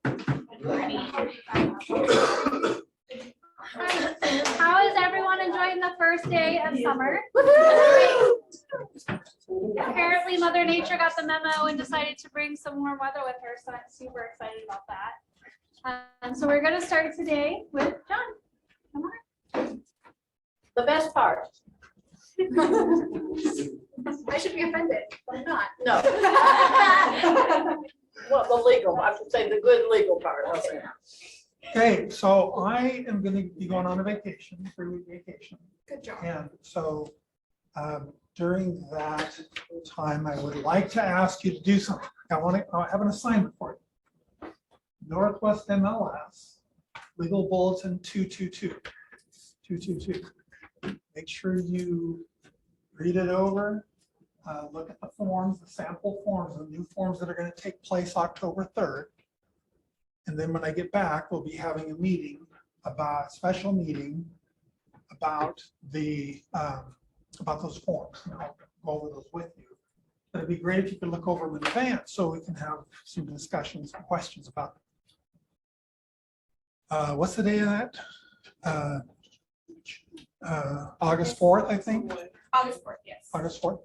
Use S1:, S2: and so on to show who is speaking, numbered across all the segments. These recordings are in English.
S1: How is everyone enjoying the first day of summer? Apparently Mother Nature got the memo and decided to bring some warm weather with her, so I'm super excited about that. So we're going to start today with John. Come on.
S2: The best part.
S1: I should be offended, but I'm not.
S2: No. Well, the legal, I should say the good legal part.
S3: Okay, so I am going to be going on a vacation, 3-week vacation.
S1: Good job.
S3: And so during that time, I would like to ask you to do something. I have an assignment for you. Northwest MLS, Legal Bulletin 222. Make sure you read it over, look at the forms, the sample forms, the new forms that are going to take place October 3rd. And then when I get back, we'll be having a meeting, a special meeting about those forms. And I'll go over those with you. But it'd be great if you could look over them in advance so we can have some discussions and questions about them. What's the day of that? August 4th, I think.
S1: August 4th, yes.
S3: August 4th.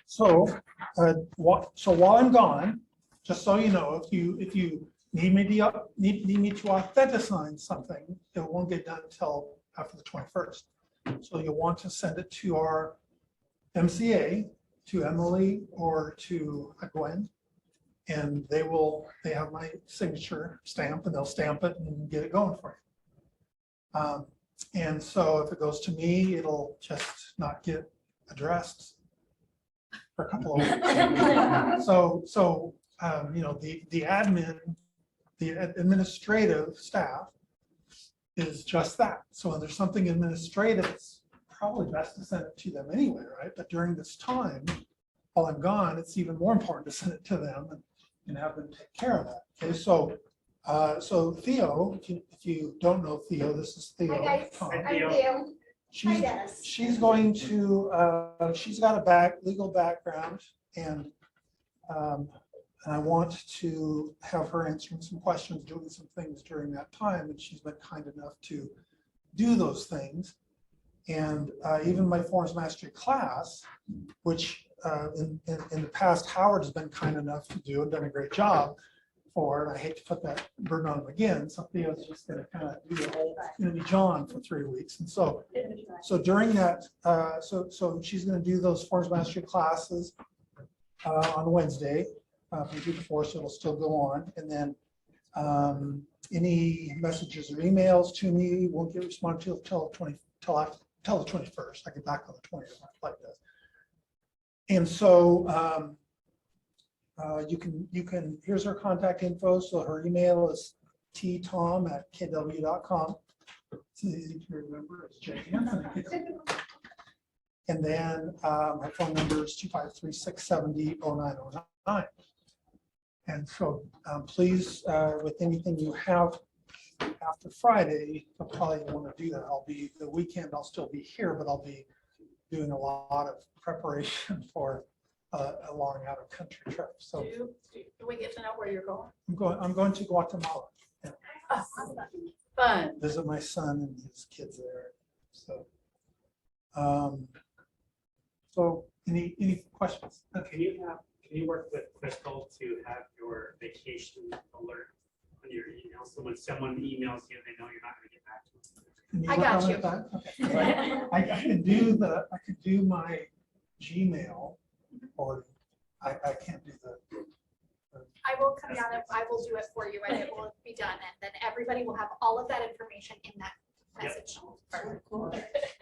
S3: So, while I'm gone, just so you know, if you need me to authenticate something, it won't get done until after the 21st. So you'll want to send it to our MCA, to Emily or to Gwen, and they have my signature stamp, and they'll stamp it and get it going for you. And so if it goes to me, it'll just not get addressed for a couple of weeks. So the administrative staff is just that. So when there's something administrative, it's probably best to send it to them anyway, right? But during this time, while I'm gone, it's even more important to send it to them and have them take care of that. Okay, so Theo, if you don't know Theo, this is Theo.
S1: Hi guys, I'm Theo.
S3: She's going to, she's got a legal background, and I want to have her answering some questions, doing some things during that time, and she's been kind enough to do those things. And even my Forms Mastery class, which in the past Howard has been kind enough to do and done a great job for, and I hate to put that burden on him again, so Theo's just going to kind of do the whole, it's going to be John for 3 weeks. And so during that, so she's going to do those Forms Mastery classes on Wednesday from 2 to 4, so it'll still go on. And then any messages or emails to me won't get responded to till the 21st. I get back on the 20th, like this. And so you can, here's her contact info. So her email is ttom@kw.com. It's easy to remember. It's J. And then my phone number is 253-670-0909. And so please, with anything you have after Friday, I'll probably want to do that. The weekend, I'll still be here, but I'll be doing a lot of preparation for a long out of country trip. So
S2: Do we get to know where you're going?
S3: I'm going to Guatemala. Yeah.
S2: Fun.
S3: Visit my son and his kids there. So any questions?
S4: Can you work with Crystal to have your vacation alert on your email? So when someone emails you, they know you're not going to get back to them.
S1: I got you.
S3: Okay. I could do my Gmail, or I can't do the.
S1: I will come down and I will do it for you, and it will be done, and then everybody will have all of that information in that message.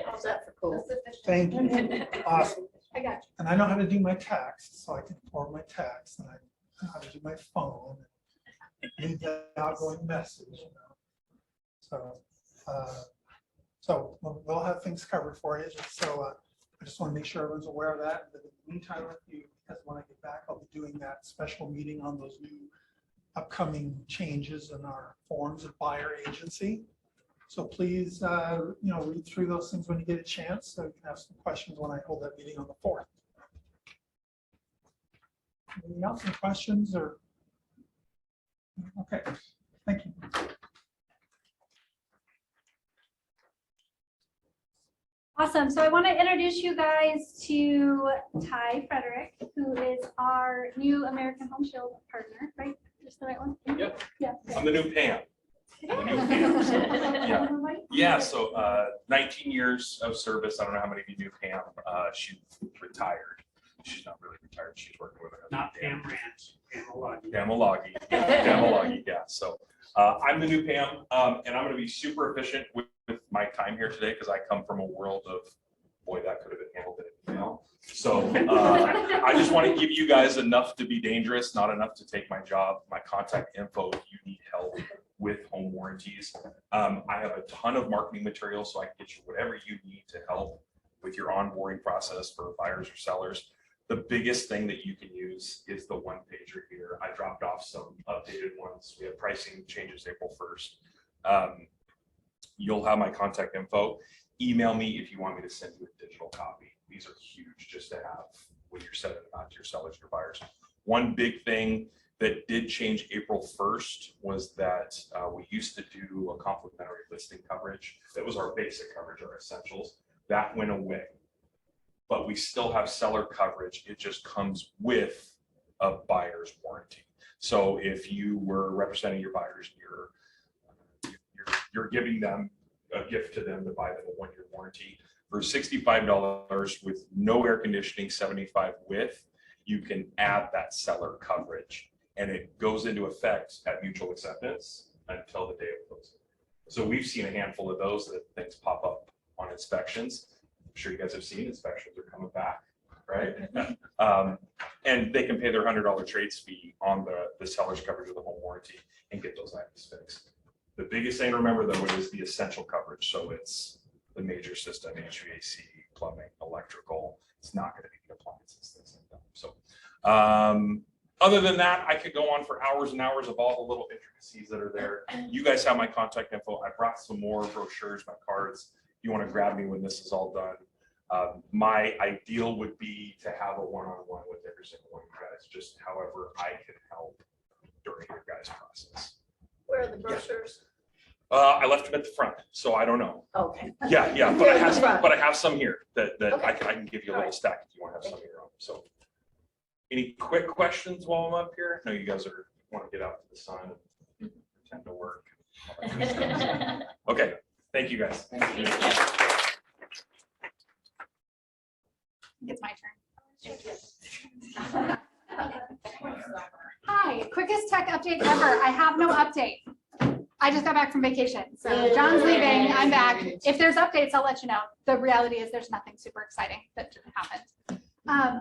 S2: How's that for cool?
S3: Thank you. Awesome.
S1: I got you.
S3: And I know how to do my text, so I can forward my text, and I know how to do my phone, and read the outgoing message. So we'll have things covered for you. So I just want to make sure everyone's aware of that. But in the meantime, because when I get back, I'll be doing that special meeting on those new upcoming changes in our forms of buyer agency. So please, read through those things when you get a chance, so you can have some questions when I hold that meeting on the 4th. Anything else, any questions or Okay, thank you.
S1: Awesome. So I want to introduce you guys to Ty Frederick, who is our new American Home Shield partner, right? Just the right one?
S5: Yep.
S1: Yeah.
S5: I'm the new Pam. I'm the new Pam. So, yeah. Yeah, so 19 years of service. I don't know how many of you knew Pam. She's retired. She's not really retired. She's working with her.
S4: Not Pam Ranch, Pam
S5: Pamalagi. Pamalagi, yeah. So I'm the new Pam, and I'm going to be super efficient with my time here today because I come from a world of, boy, that could have been handled in an email. So I just want to give you guys enough to be dangerous, not enough to take my job. My contact info if you need help with home warranties. I have a ton of marketing material, so I can get you whatever you need to help with your onboarding process for buyers or sellers. The biggest thing that you can use is the one pager here. I dropped off some updated ones. We have pricing changes April 1st. You'll have my contact info. Email me if you want me to send you a digital copy. These are huge just to have when you're sending them out to your sellers, your buyers. One big thing that did change April 1st was that we used to do a complimentary listing coverage. That was our basic coverage, our essentials. That went away. But we still have seller coverage. It just comes with a buyer's warranty. So if you were representing your buyers, you're giving them a gift to them to buy them a 1-year warranty for $65 with no air conditioning, 75 with, you can add that seller coverage and it goes into effect at mutual acceptance until the day of closing. So we've seen a handful of those that things pop up on inspections. I'm sure you guys have seen inspections are coming back, right? And they can pay their $100 trades fee on the seller's coverage of the home warranty and get those items fixed. The biggest thing to remember though is the essential coverage. So it's the major system, HVAC, plumbing, electrical. It's not going to be the appliances, things like that. So other than that, I could go on for hours and hours of all the little intricacies that are there. You guys have my contact info. I brought some more brochures, my cards. You want to grab me when this is all done. My ideal would be to have a one-on-one with every single one of you guys, just however I can help during your guys' process.
S2: Where are the brochures?
S5: I left them at the front, so I don't know.
S2: Okay.
S5: Yeah, but I have some here that
S2: Okay.
S5: I can give you a little
S2: Alright.
S5: stack if you want to have some of your own. So, any quick questions while I'm up here? I know you guys want to get out to the sun and pretend to work. Okay, thank you guys.
S1: It's my turn. Hi, quickest tech update ever. I have no update. I just got back from vacation. So John's leaving, I'm back. If there's updates, I'll let you know. The reality is there's nothing super exciting that happened.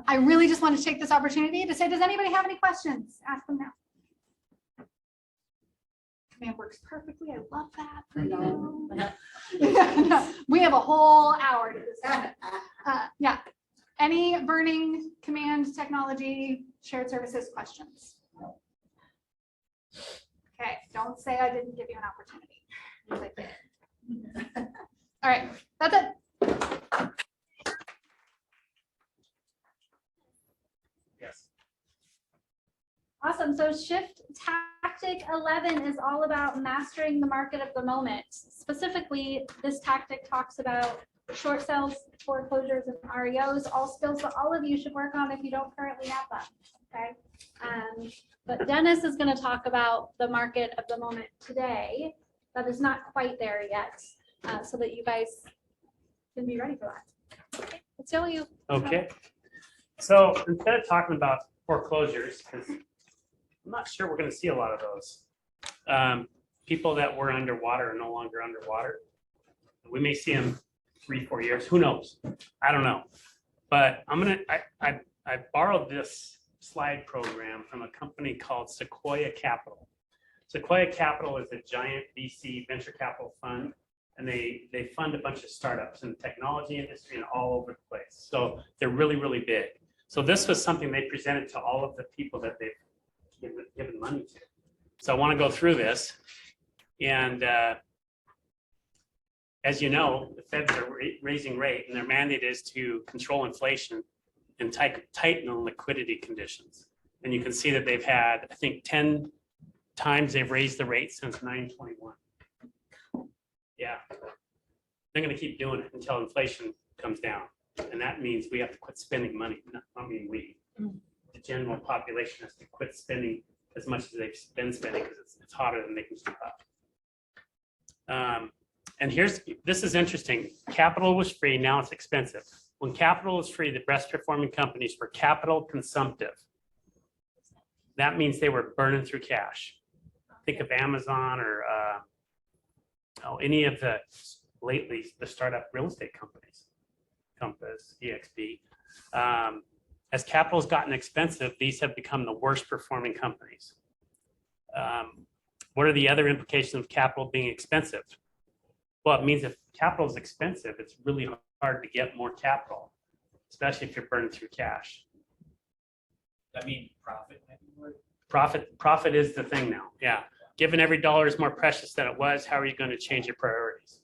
S1: I really just want to take this opportunity to say, does anybody have any questions? Ask them now. Command works perfectly. I love that for you. No, we have a whole hour to discuss it. Yeah. Any burning command technology shared services questions? Okay, don't say I didn't give you an opportunity. Because I did. All right, that's it.
S4: Yes.
S1: Awesome. So shift tactic 11 is all about mastering the market of the moment. Specifically, this tactic talks about short sales, foreclosures, and REOs, all skills that all of you should work on if you don't currently have them. Okay. But Dennis is going to talk about the market of the moment today that is not quite there yet, so that you guys can be ready for that. Okay, let's go you.
S4: Okay. So instead of talking about foreclosures, because I'm not sure we're going to see a lot of those. People that were underwater are no longer underwater. We may see them 3-4 years. Who knows? I don't know. But I borrowed this slide program from a company called Sequoia Capital. Sequoia Capital is a giant VC venture capital fund, and they fund a bunch of startups in the technology industry and all over the place. So they're really, really big. So this was something they presented to all of the people that they've given money to. So I want to go through this. And as you know, the Feds are raising rate, and their mandate is to control inflation and tighten the liquidity conditions. And you can see that they've had, I think, 10 times they've raised the rate since 9/21. Yeah. They're gonna keep doing it until inflation comes down. And that means we have to quit spending money. I mean, we, the general population has to quit spending as much as they've been spending because it's hotter than they can keep up. And this is interesting. Capital was free, now it's expensive. When capital was free, the best performing companies were capital consumptive. That means they were burning through cash. Think of Amazon or any of the the startup real estate companies, Compass, EXP. As capital has gotten expensive, these have become the worst performing companies. What are the other implications of capital being expensive? Well, it means if capital is expensive, it's really hard to get more capital, especially if you're burning through cash.
S6: I mean, profit.
S4: Profit is the thing now. Yeah. Given every dollar is more precious than it was, how are you going to change your priorities?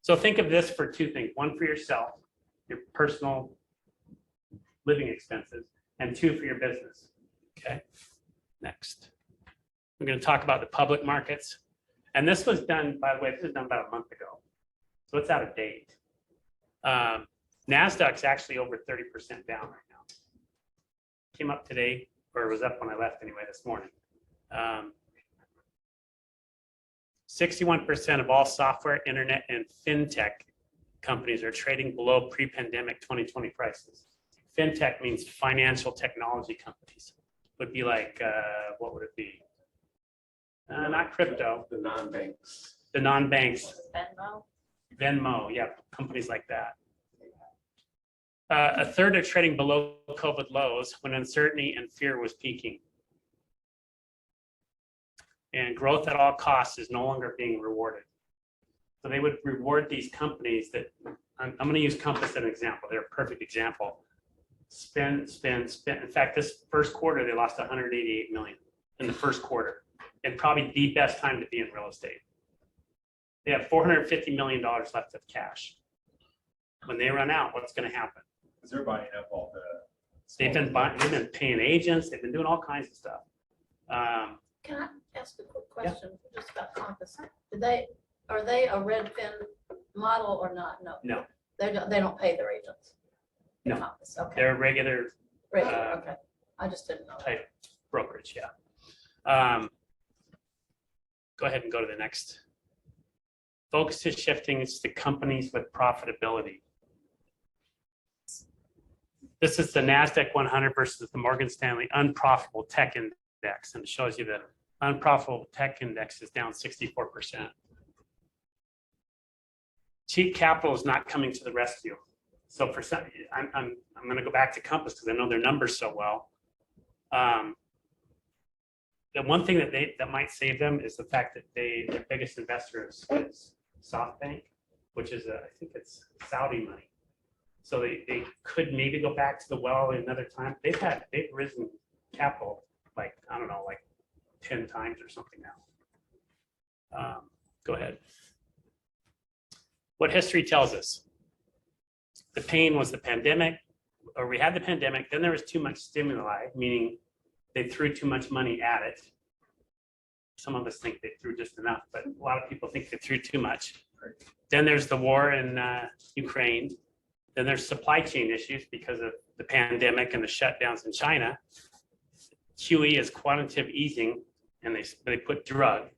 S4: So think of this for two things. One for yourself, your personal living expenses, and two for your business. Okay. Next. We're going to talk about the public markets. And this was done, by the way, this was done about a month ago. So it's out of date. NASDAQ's actually over 30% down right now. Came up today, or it was up when I left anyway this morning. 61% of all software, internet, and fintech companies are trading below pre-pandemic 2020 prices. Fintech means financial technology companies. Would be like, what would it be? Not crypto.
S6: The non-banks.
S4: The non-banks.
S2: Venmo.
S4: Venmo, yeah, companies like that. A third are trading below COVID lows when uncertainty and fear was peaking. And growth at all costs is no longer being rewarded. So they would reward these companies that, I'm going to use Compass as an example. They're a perfect example. Spend. In fact, this first quarter, they lost 188 million in the first quarter. And probably the best time to be in real estate. They have $450 million left of cash. When they run out, what's going to happen?
S6: Because they're buying up all the.
S4: They've been paying agents. They've been doing all kinds of stuff.
S2: Can I ask a quick question just about Compass? Are they a Redfin model or not? No.
S4: No.
S2: They don't pay their agents.
S4: No.
S2: Compass, okay.
S4: They're a regular
S2: Okay. I just didn't know.
S4: type brokerage. Yeah. Go ahead and go to the next. Focus is shifting to companies with profitability. This is the NASDAQ 100 versus the Morgan Stanley Unprofitable Tech Index, and it shows you the unprofitable tech index is down 64%. Cheap capital is not coming to the rescue. So for some, I'm going to go back to Compass because I know their numbers so well. The one thing that might save them is the fact that their biggest investor is SoftBank, which is I think it's Saudi money. So they could maybe go back to the well another time. They've risen capital like, I don't know, like 10 times or something now. Go ahead. What history tells us. The pain was the pandemic, or we had the pandemic, then there was too much stimuli, meaning they threw too much money at it. Some of us think they threw just enough, but a lot of people think they threw too much. Then there's the war in Ukraine. Then there's supply chain issues because of the pandemic and the shutdowns in China. QE is quantitative easing, and they put drug,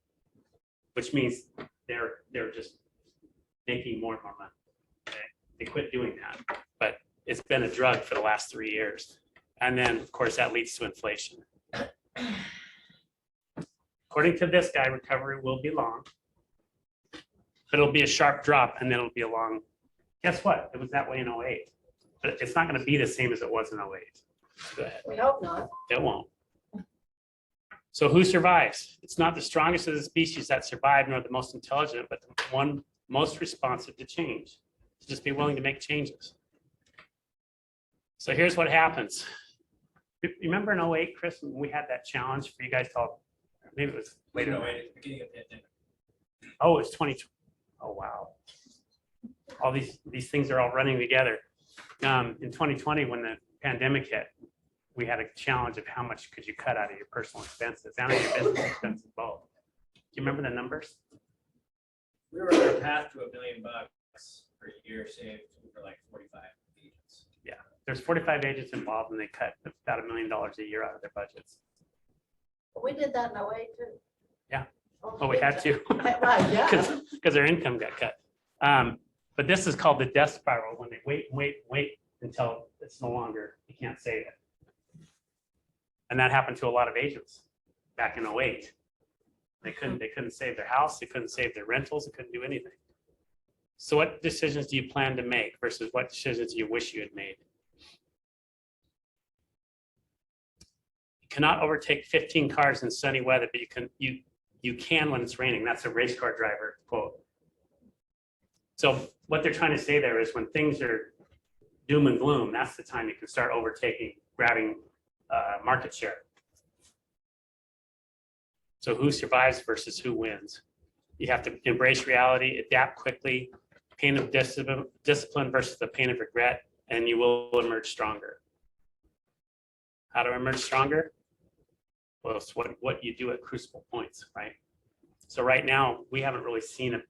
S4: which means they're just making more and more money. Okay? They quit doing that, but it's been a drug for the last 3 years. And then, of course, that leads to inflation. According to this guy, recovery will be long, but it'll be a sharp drop, and then it'll be a long. Guess what? It was that way in 08, but it's not going to be the same as it was in 08. Go ahead.
S2: We hope not.
S4: It won't. So who survives? It's not the strongest of the species that survive, nor the most intelligent, but the one most responsive to change. So just be willing to make changes. So here's what happens. Remember in 08, Chris, when we had that challenge for you guys to all, maybe it was later.
S6: Beginning of pandemic.
S4: Oh, it's 2020. Oh, wow. All these things are all running together. In 2020, when the pandemic hit, we had a challenge of how much could you cut out of your personal expenses and your business expenses both. Do you remember the numbers?
S6: We were on our path to $1 million per year saved for like 45 agents.
S4: There's 45 agents involved and they cut about $1 million a year out of their budgets.
S2: We did that in a way too.
S4: Yeah. Oh, we had to.
S2: Right, yeah.
S4: Because their income got cut. But this is called the death spiral, when they wait until it's no longer, you can't save it. And that happened to a lot of agents back in 08. They couldn't save their house, they couldn't save their rentals, they couldn't do anything. So what decisions do you plan to make versus what decisions do you wish you had made? You cannot overtake 15 cars in sunny weather, but you can when it's raining. That's a race car driver quote. So what they're trying to say there is when things are doom and gloom, that's the time you can start overtaking, grabbing market share. So who survives versus who wins? You have to embrace reality, adapt quickly, pain of discipline versus the pain of regret, and you will emerge stronger. How to emerge stronger? Well, it's what you do at crucible points, right? So right now, we haven't really seen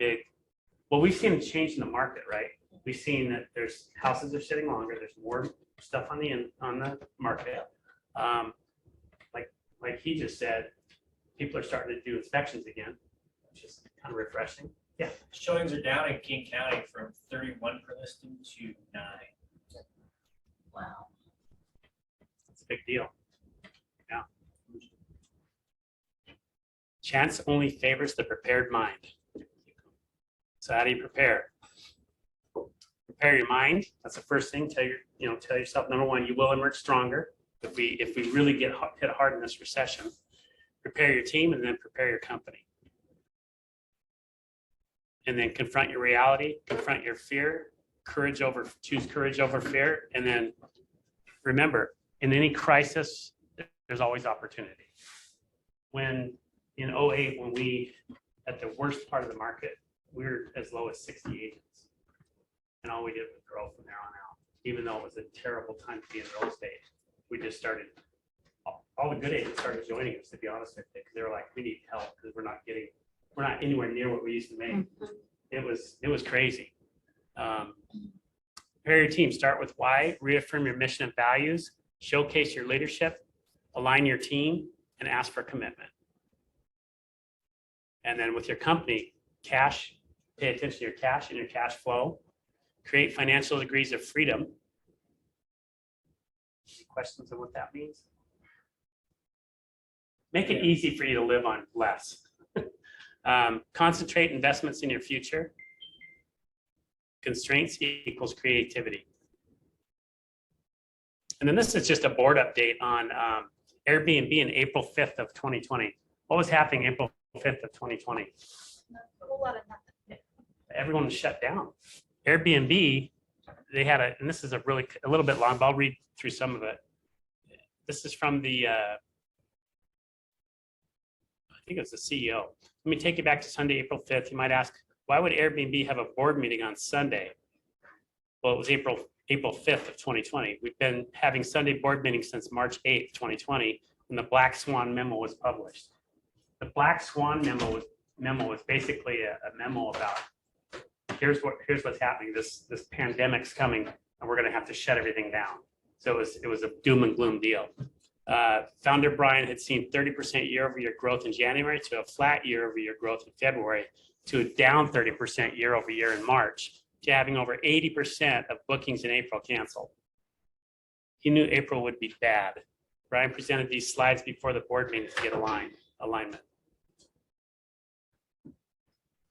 S4: we've seen a change in the market, right? We've seen that there's houses are sitting longer, there's more stuff on the market. Like he just said, people are starting to do inspections again, which is kind of refreshing. Yeah.
S6: Showings are down in King County from 31 per listing to 9.
S2: Wow.
S4: It's a big deal. Yeah. Chance only favors the prepared mind. So how do you prepare? Prepare your mind. That's the first thing. Tell yourself, number one, you will emerge stronger if we really get hit hard in this recession. Prepare your team and then prepare your company. And then confront your reality, confront your fear, choose courage over fear. And then remember, in any crisis, there's always opportunity. When in 08, when we, at the worst part of the market, we were as low as 60 agents. And all we did was grow from there on out. Even though it was a terrible time to be in real estate, we just started, all the good agents started joining us, to be honest with you, because they were like, we need help because we're not anywhere near what we used to make. It was crazy. Prepare your team. Start with why, reaffirm your mission and values, showcase your leadership, align your team, and ask for commitment. And then with your company, cash, pay attention to your cash and your cash flow, create financial degrees of freedom. Any questions on what that means? Make it easy for you to live on less. Concentrate investments in your future. Constraints equals creativity. And then this is just a board update on Airbnb in April 5th of 2020. What was happening April 5th of 2020?
S1: A whole lot of nothing.
S4: Everyone was shut down. Airbnb, they had and this is a little bit long, but I'll read through some of it. This is from the, I think it's the CEO. Let me take you back to Sunday, April 5th. You might ask, why would Airbnb have a board meeting on Sunday? Well, it was April 5th of 2020. We've been having Sunday board meetings since March 8th, 2020, when the Black Swan memo was published. The Black Swan memo was basically a memo about here's what's happening. This pandemic's coming, and we're going to have to shut everything down. So it was a doom and gloom deal. Founder Brian had seen 30% year-over-year growth in January to a flat year-over-year growth in February to a down 30% year-over-year in March to having over 80% of bookings in April canceled. He knew April would be bad. Brian presented these slides before the board meeting to get alignment.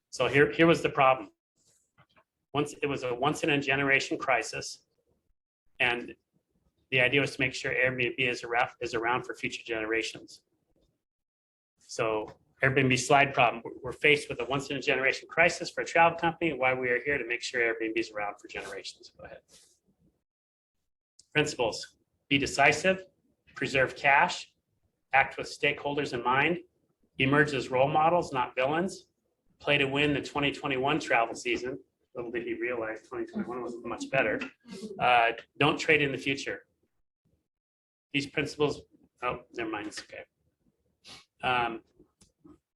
S4: So here was the problem. It was a once in a generation crisis, and the idea was to make sure Airbnb is around for future generations. So Airbnb slide problem. We're faced with a once in a generation crisis for a travel company, and why we are here to make sure Airbnb is around for generations. Go ahead. Principles: be decisive, preserve cash, act with stakeholders in mind, emerge as role models, not villains, play to win the 2021 travel season. Little did he realize 2021 was much better. Don't trade in the future. These principles, oh, never mind, it's okay.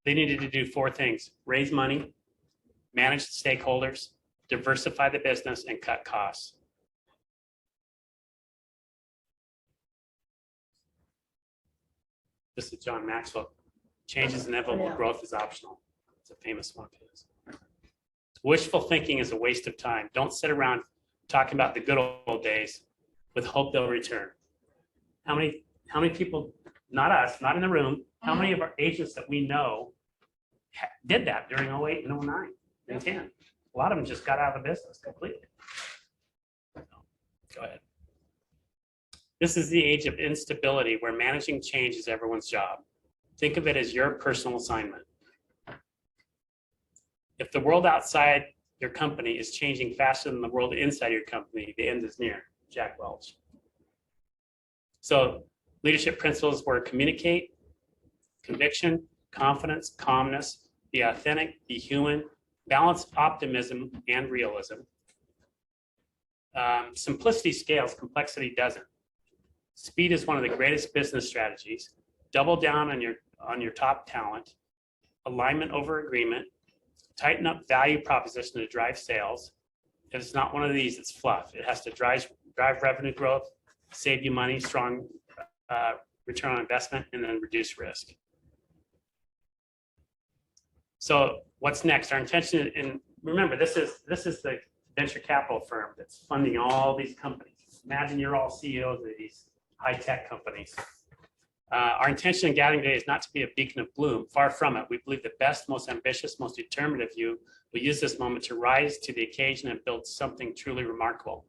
S4: They needed to do 4 things: raise money, manage stakeholders, diversify the business, and cut costs. This is John Maxwell. Change is inevitable,
S2: Yeah.
S4: growth is optional. It's a famous one of his. Wishful thinking is a waste of time. Don't sit around talking about the good old days with hope they'll return. How many people, not us, not in the room, how many of our agents that we know did that during 08 and 09 and 10? A lot of them just got out of the business completely. Go ahead. This is the age of instability where managing change is everyone's job. Think of it as your personal assignment. If the world outside your company is changing faster than the world inside your company, the end is near. Jack Welch. So leadership principles were communicate, conviction, confidence, calmness, be authentic, be human, balance optimism and realism. Simplicity scales, complexity doesn't. Speed is one of the greatest business strategies. Double down on your top talent, alignment over agreement, tighten up value proposition to drive sales. If it's not one of these, it's fluff. It has to drive revenue growth, save you money, strong return on investment, and then reduce risk. So what's next? Our intention, and remember, this is the venture capital firm that's funding all these companies. Imagine you're all CEOs of these high-tech companies. Our intention in gathering today is not to be a beacon of gloom. Far from it. We believe the best, most ambitious, most determined of you will use this moment to rise to the occasion and build something truly remarkable.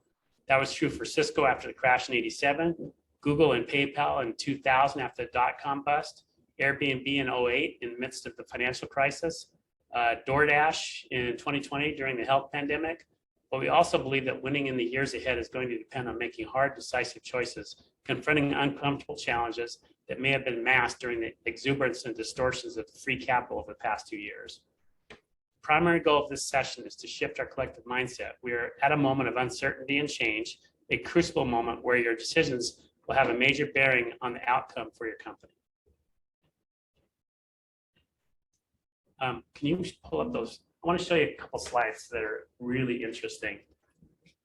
S4: That was true for Cisco after the crash in '87, Google and PayPal in 2000 after the dot-com bust, Airbnb in 08 in the midst of the financial crisis, DoorDash in 2020 during the health pandemic. But we also believe that winning in the years ahead is going to depend on making hard, decisive choices, confronting uncomfortable challenges that may have been masked during the exuberance and distortions of free capital over the past 2 years. Primary goal of this session is to shift our collective mindset. We are at a moment of uncertainty and change, a crucible moment where your decisions will have a major bearing on the outcome for your company. Can you pull up those? I want to show you a couple slides that are really interesting.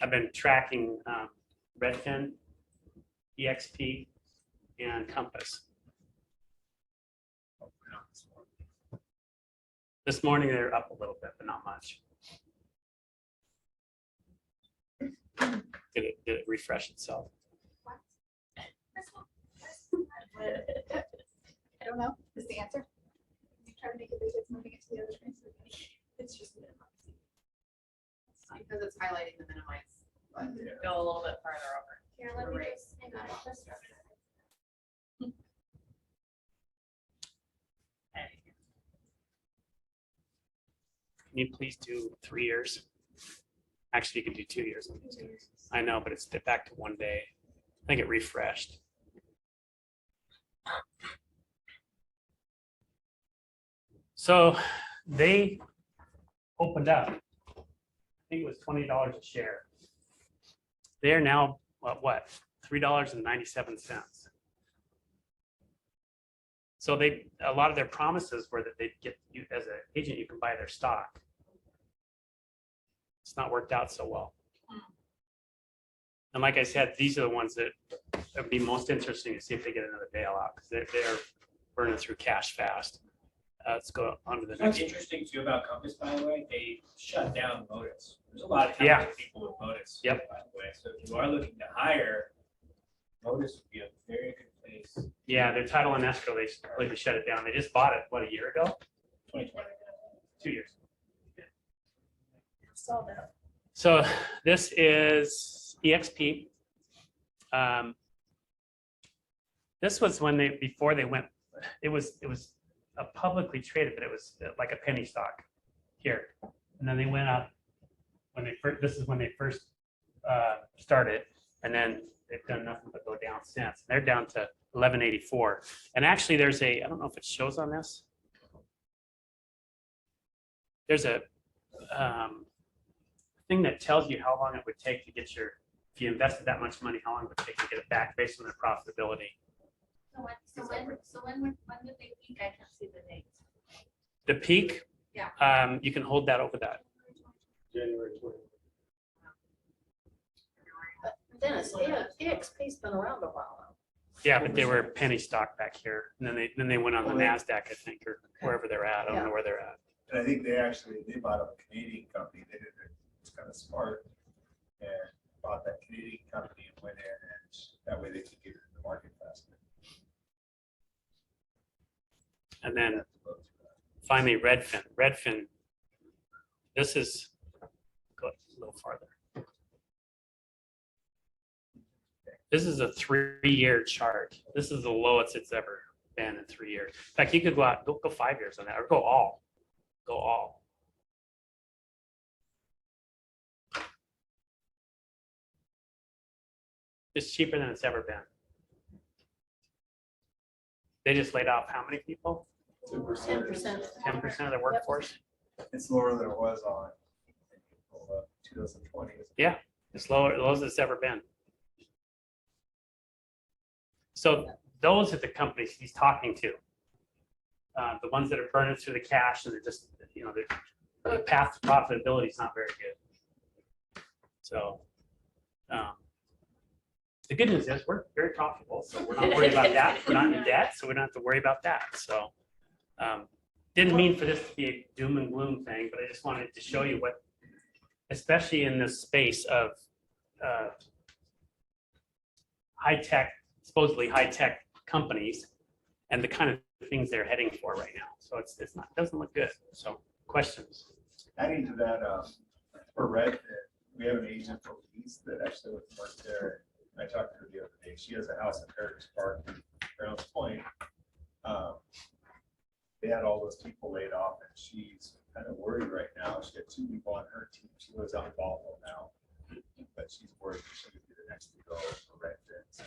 S4: I've been tracking Redfin, EXP, and Compass. This morning they're up a little bit, but not much. Did it refresh itself?
S1: I don't know, is the answer. You try to make it big, it's moving it to the other screen.
S7: It's just minimize. Because it's highlighting the minimize. button.
S2: Go a little bit farther over.
S1: Here, let me just, hang on, just-
S4: Can you please do 3 years? Actually, you can do 2 years. I know, but it's back to 1 day. I think it refreshed. So they opened up. I think it was $20 a share. They're now what? $3.97. So a lot of their promises were that they'd get you as an agent, you can buy their stock. It's not worked out so well. And like I said, these are the ones that would be most interesting to see if they get another bailout because they're burning through cash fast. Let's go on to the
S6: What's
S4: next.
S6: interesting too about Compass, by the way, they shut down Modus. There's a lot of
S4: Yeah.
S6: talented people with Modus.
S4: Yep.
S6: By the way, so if you are looking to hire, Modus would be a very good place.
S4: Yeah, their title and escrow, they completely shut it down. They just bought it, what, a year ago?
S6: 2020.
S4: 2 years.
S2: Saw that.
S4: So this is EXP. This was when before they went, it was a publicly traded, but it was like a penny stock here. And then they went up when this is when they first started. And then they've done nothing but go down since. They're down to 1184. And actually there's I don't know if it shows on this. There's a thing that tells you how long it would take to get your if you invested that much money, how long would it take to get it back based on their profitability?
S2: When did they peak? I can't see the dates.
S4: The peak,
S2: Yeah.
S4: you can hold that over that.
S6: January 20.
S2: But Dennis, EXP's been around a while now.
S4: Yeah, but they were penny stock back here, and then they went on the NASDAQ, I think, or wherever they're at. I don't know where they're at.
S8: And I think they bought a Canadian company. They did it, it's kind of smart. And bought that Canadian company and went in and that way they could get it in the market faster.
S4: And then finally, Redfin. Redfin, this is, go a little farther. This is a 3-year chart. This is the lowest it's ever been in 3 years. In fact, you could go 5 years on that, or go all. It's cheaper than it's ever been. They just laid off how many people?
S2: 10%.
S4: 10% of the workforce?
S8: It's lower than it was on 2020.
S4: Yeah, it's lower, lowest it's ever been. So those are the companies he's talking to. The ones that are burning through the cash and they're just, the path to profitability is not very good. So the good news is we're very profitable, so we're not worried about that. We're not in debt, so we don't have to worry about that. So didn't mean for this to be a doom and gloom thing, but I just wanted to show you what, especially in this space of high-tech, supposedly high-tech companies and the kind of things they're heading for right now. So it's not, doesn't look good. So questions?
S8: Adding to that, for Redfin, we have an agent for lease that actually works there. I talked to her the other day. She has a house in Heritage Park, Browns Point. They had all those people laid off and she's kind of worried right now. She had 2 people on her team. She lives out in Baldwin now, but she's worried she could be the next to go for Redfin. So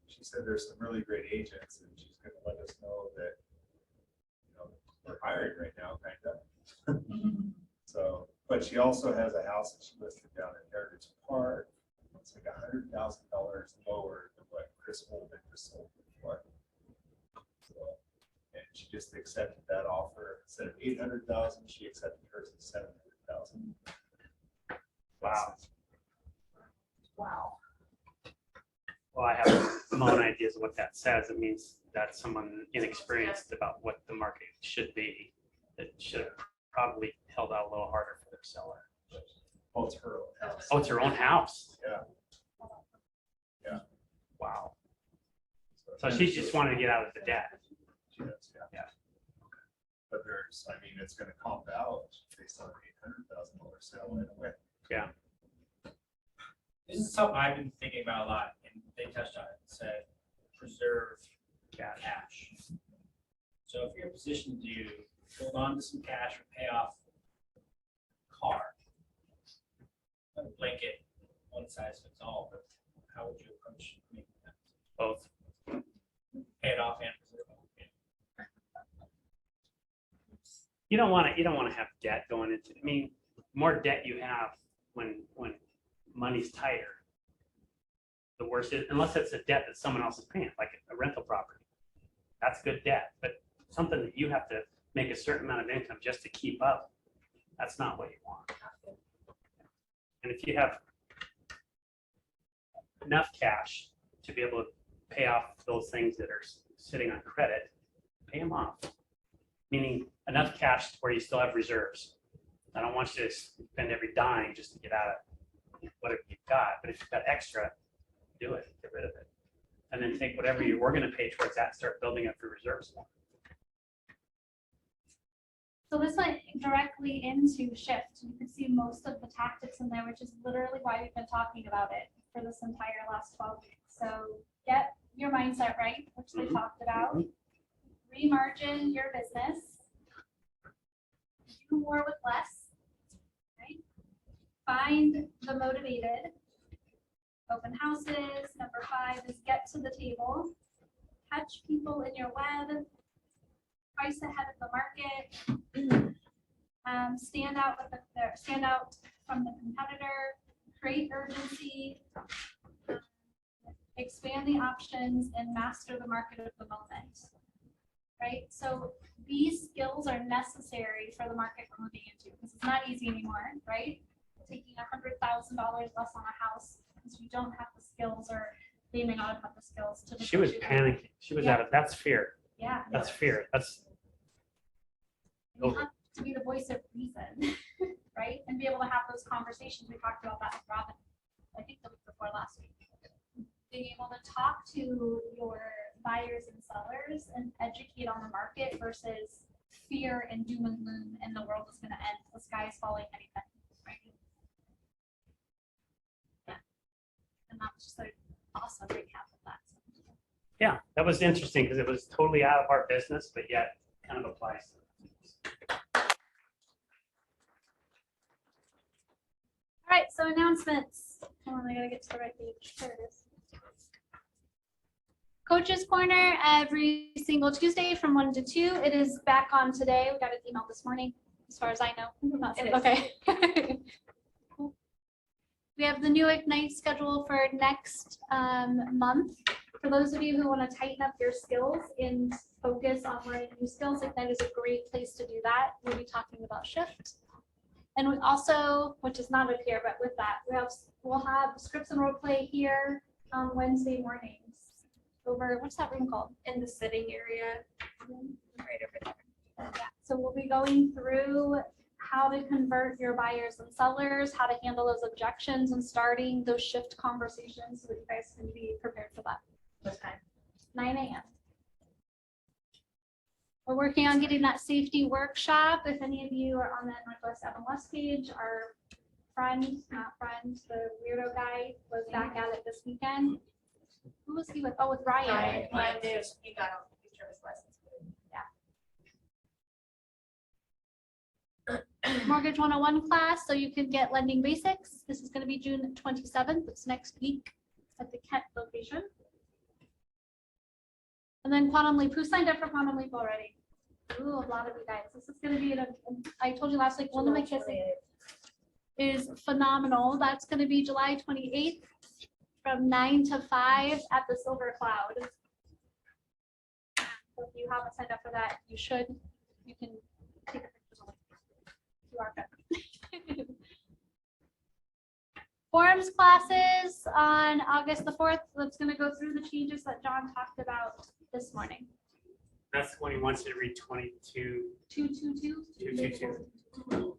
S8: she said there's some really great agents and she's going to let us know that, we're hiring right now, kind of. So, but she also has a house that she listed down in Heritage Park. It's like $100,000 lower than what Chris Holden just sold before. So, and she just accepted that offer. Instead of 800,000, she accepted hers at 700,000.
S4: Wow.
S2: Wow.
S4: Well, I have my own ideas of what that says. It means that someone inexperienced about what the market should be, that should have probably held out a little harder for their seller.
S8: Oh, it's her own house.
S4: Oh, it's her own house.
S8: Yeah. Yeah.
S4: Wow. So she just wanted to get out of the debt.
S8: She does, yeah.
S4: Yeah.
S8: But there's, it's going to comp out based on an $800,000 sale right away.
S4: Yeah.
S6: This is something I've been thinking about a lot, and they touched on it, said preserve cash. So if you're in a position to hold on to some cash or pay off a car, a blanket, one size fits all, but how would you approach making that?
S4: Both.
S6: Pay it off and preserve it.
S4: You don't want to have debt going into, more debt you have when money's tighter, the worse it is, unless it's a debt that someone else is paying, like a rental property. That's good debt, but something that you have to make a certain amount of income just to keep up, that's not what you want. And if you have enough cash to be able to pay off those things that are sitting on credit, pay them off. Meaning enough cash where you still have reserves. I don't want you to spend every dime just to get out of whatever you've got, but if you've got extra, do it, get rid of it. And then take whatever you were going to pay towards that and start building up your reserves.
S1: So this went directly into shift. You can see most of the tactics in there, which is literally why we've been talking about it for this entire last 12 weeks. So get your mindset right, which they talked about. Remargin your business. Do more with less. Right? Find the motivated. Open houses. Number 5 is get to the table. Catch people in your web. Price ahead of the market. Stand out from the competitor. create urgency, expand the options, and master the market of the moment. Right? So these skills are necessary for the market we're moving into because it's not easy anymore, right? Taking $100,000 less on a house because we don't have the skills or they may not have the skills to.
S4: She was
S1: negotiate.
S4: panicking. She was out of, that's fear.
S1: Yeah.
S4: That's fear. That's,
S1: You have to be the voice of reason, right? And be able to have those conversations. We talked about that with Robin, I think the week before last week. Being able to talk to your buyers and sellers and educate on the market versus fear and doom and gloom and the world is going to end. The sky is falling anything, right? Yeah. And that's just an awesome recap of that.
S4: yeah, that was interesting because it was totally out of our business, but yet kind of applies.
S1: All right, so announcements. Hold on, I gotta get to the right page. There it is. Coach's Corner every single Tuesday from 1 to 2. It is back on today. We got an email this morning, as far as I know.
S2: It is.
S1: Okay. Cool. We have the new Ignite schedule for next month. For those of you who want to tighten up your skills and focus on learning new skills, Ignite is a great place to do that. We'll be talking about shift. And we also, which is not up here, but with that, we'll have scripts and role play here on Wednesday mornings over, what's that room called?
S7: In the sitting area. Right over there.
S1: Yeah, so we'll be going through how to convert your buyers and sellers, how to handle those objections and starting those shift conversations so that you guys can be prepared for that.
S2: What time?
S1: 9 a.m. We're working on getting that safety workshop. If any of you are on that Northwest Evan West page, our friend, not friend, the weirdo guy was back at it this weekend. Who was he with? Oh, with Ryan.
S7: Ryan did, he got a picture of his license.
S1: Mortgage 101 class, so you can get lending basics. This is going to be June 27th. It's next week at the Kent location. And then Quantum Leap. Who signed up for Quantum Leap already? Ooh, a lot of you guys. This is going to be, I told you last week, one of my kids is phenomenal. That's going to be July 28th from 9 to 5 at the Silver Cloud. So if you haven't signed up for that, you should. You can take a picture of the QR code. Forums classes on August the 4th. That's going to go through the changes that John talked about this morning.
S4: That's when he wants you to read 22.
S1: 222.
S4: 222.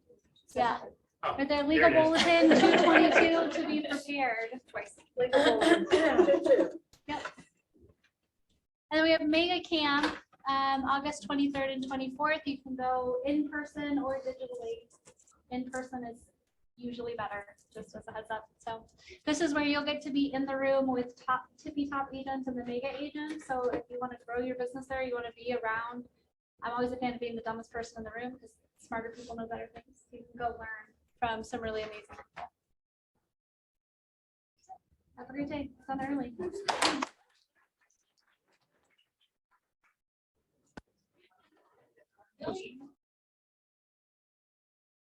S1: Yeah.
S4: Oh,
S1: With their legal
S4: there it is.
S1: bulletin 222 to be prepared.
S2: Twice. Legal bulletin.
S1: Yep. And then we have Mega Camp, August 23rd and 24th. You can go in person or digitally. In person is usually better, just as a heads up. So this is where you'll get to be in the room with tippy top agents and the mega agents. So if you want to grow your business there, you want to be around. I'm always a fan of being the dumbest person in the room because smarter people know better things. You can go learn from some really amazing people. Have a great day. It's done early.